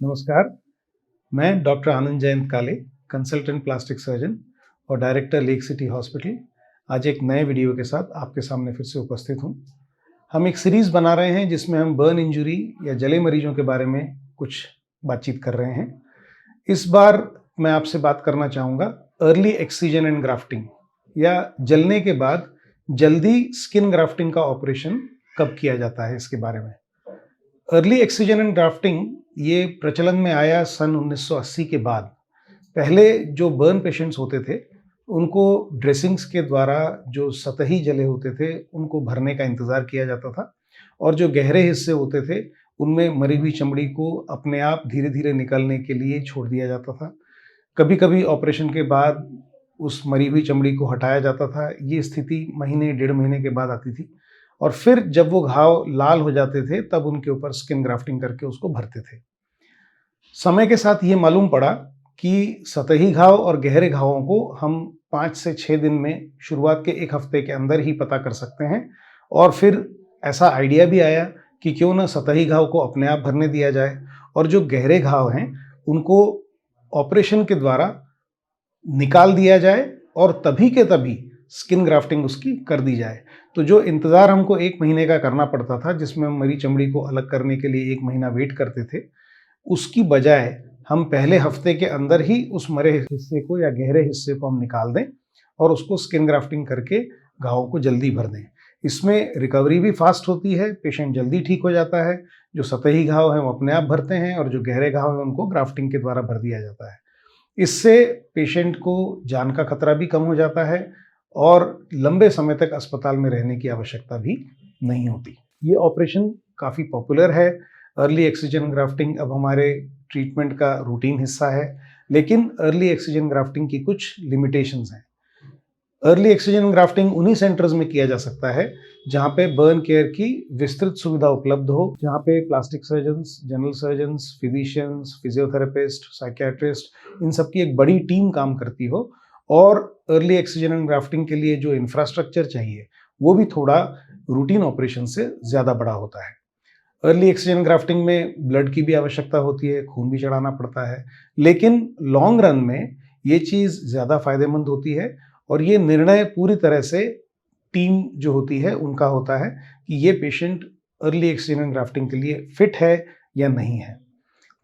नमस्कार, मैं डॉक्टर आनंद जयंत काले, कंसल्टेंट प्लास्टिक सर्जन और डायरेक्टर लेक सिटी हॉस्पिटल, आज एक नए वीडियो के साथ आपके सामने फिर से उपस्थित हूँ। हम एक सीरीज़ बना रहे हैं जिसमें हम बर्न इंजरी या जले मरीजों के बारे में कुछ बातचीत कर रहे हैं। इस बार मैं आपसे बात करना चाहूँगा अर्ली एक्सीजन एंड ग्राफ्टिंग या जलने के बाद जल्दी स्किन ग्राफ्टिंग का ऑपरेशन कब किया जाता है, इसके बारे में। अर्ली एक्सीजन एंड ग्राफ्टिंग ये प्रचलन में आया सन 1980 के बाद। पहले जो बर्न पेशेंट्स होते थे उनको ड्रेसिंग्स के द्वारा जो सतही जले होते थे उनको भरने का इंतज़ार किया जाता था और जो गहरे हिस्से होते थे उनमें मरी हुई चमड़ी को अपने आप धीरे धीरे निकलने के लिए छोड़ दिया जाता था। कभी कभी ऑपरेशन के बाद उस मरी हुई चमड़ी को हटाया जाता था। ये स्थिति महीने डेढ़ महीने के बाद आती थी और फिर जब वो घाव लाल हो जाते थे तब उनके ऊपर स्किन ग्राफ्टिंग करके उसको भरते थे। समय के साथ ये मालूम पड़ा कि सतही घाव और गहरे घावों को हम 5 से 6 दिन में शुरुआत के 1 हफ्ते के अंदर ही पता कर सकते हैं और फिर ऐसा आइडिया भी आया कि क्यों ना सतही घाव को अपने आप भरने दिया जाए और जो गहरे घाव हैं उनको ऑपरेशन के द्वारा निकाल दिया जाए और तभी के तभी स्किन ग्राफ्टिंग उसकी कर दी जाए। तो जो इंतज़ार हमको 1 महीने का करना पड़ता था, जिसमें हम मरी चमड़ी को अलग करने के लिए 1 महीना वेट करते थे, उसकी बजाय हम पहले हफ्ते के अंदर ही उस मरे हिस्से को या गहरे हिस्से को हम निकाल दें और उसको स्किन ग्राफ्टिंग करके घावों को जल्दी भर दें। इसमें रिकवरी भी फास्ट होती है, पेशेंट जल्दी ठीक हो जाता है। जो सतही घाव हैं वो अपने आप भरते हैं और जो गहरे घाव हैं उनको ग्राफ्टिंग के द्वारा भर दिया जाता है। इससे पेशेंट को जान का खतरा भी कम हो जाता है और लंबे समय तक अस्पताल में रहने की आवश्यकता भी नहीं होती। ये ऑपरेशन काफ़ी पॉपुलर है। अर्ली एक्सीजन ग्राफ्टिंग अब हमारे ट्रीटमेंट का रूटीन हिस्सा है, लेकिन अर्ली एक्सीजन ग्राफ्टिंग की कुछ लिमिटेशंस हैं। अर्ली एक्सीजन ग्राफ्टिंग उन्हीं सेंटर्स में किया जा सकता है जहाँ पे बर्न केयर की विस्तृत सुविधा उपलब्ध हो, जहाँ पे plastic surgeons, general surgeons, physicians, physiotherapist, psychiatrist, इन सब की एक बड़ी टीम काम करती हो और अर्ली एक्सीजन एंड ग्राफ्टिंग के लिए जो इंफ्रास्ट्रक्चर चाहिए वो भी थोड़ा रूटीन ऑपरेशन से ज़्यादा बड़ा होता है। अर्ली एक्सीजन ग्राफ्टिंग में ब्लड की भी आवश्यकता होती है, खून भी चढ़ाना पड़ता है, लेकिन लॉन्ग रन में ये चीज़ ज़्यादा फायदेमंद होती है और ये निर्णय पूरी तरह से टीम जो होती है उनका होता है कि ये पेशेंट अर्ली एक्सीजन ग्राफ्टिंग के लिए फिट है या नहीं है।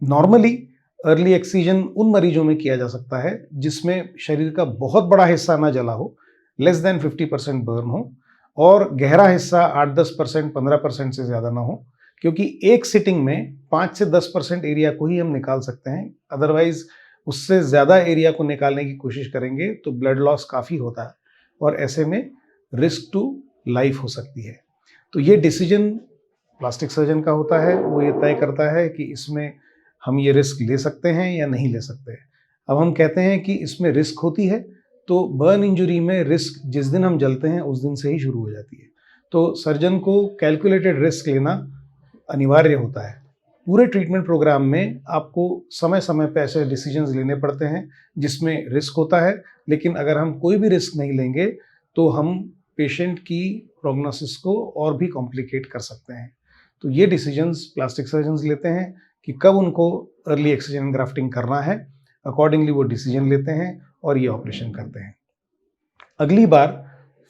नॉर्मली अर्ली एक्सीजन उन मरीजों में किया जा सकता है जिसमें शरीर का बहुत बड़ा हिस्सा ना जला हो, लेस देन 50% बर्न हो और गहरा हिस्सा 8-10%, 15% से ज़्यादा ना हो, क्योंकि एक सिटिंग में 5 से 10% एरिया को ही हम निकाल सकते हैं। अदरवाइज उससे ज़्यादा एरिया को निकालने की कोशिश करेंगे तो ब्लड लॉस काफ़ी होता है और ऐसे में रिस्क टू लाइफ हो सकती है। तो ये डिसीजन प्लास्टिक सर्जन का होता है, वो ये तय करता है कि इसमें हम ये रिस्क ले सकते हैं या नहीं ले सकते। अब हम कहते हैं कि इसमें रिस्क होती है, तो बर्न इंजरी में रिस्क जिस दिन हम जलते हैं उस दिन से ही शुरू हो जाती है। तो सर्जन को कैलकुलेटेड रिस्क लेना अनिवार्य होता है। पूरे ट्रीटमेंट प्रोग्राम में आपको समय समय पर ऐसे डिसीजंस लेने पड़ते हैं जिसमें रिस्क होता है, लेकिन अगर हम कोई भी रिस्क नहीं लेंगे तो हम पेशेंट की प्रोग्नोसिस को और भी कॉम्प्लिकेट कर सकते हैं। तो ये डिसीजंस प्लास्टिक सर्जन्स लेते हैं कि कब उनको अर्ली एक्सीजन ग्राफ्टिंग करना है। अकॉर्डिंगली वो डिसीजन लेते हैं और ये ऑपरेशन करते हैं। अगली बार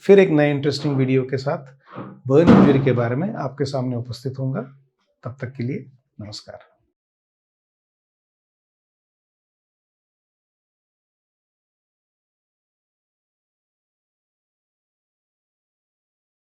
फिर एक नए इंटरेस्टिंग वीडियो के साथ बर्न इंजरी के बारे में आपके सामने उपस्थित होऊंगा। तब तक के लिए नमस्कार।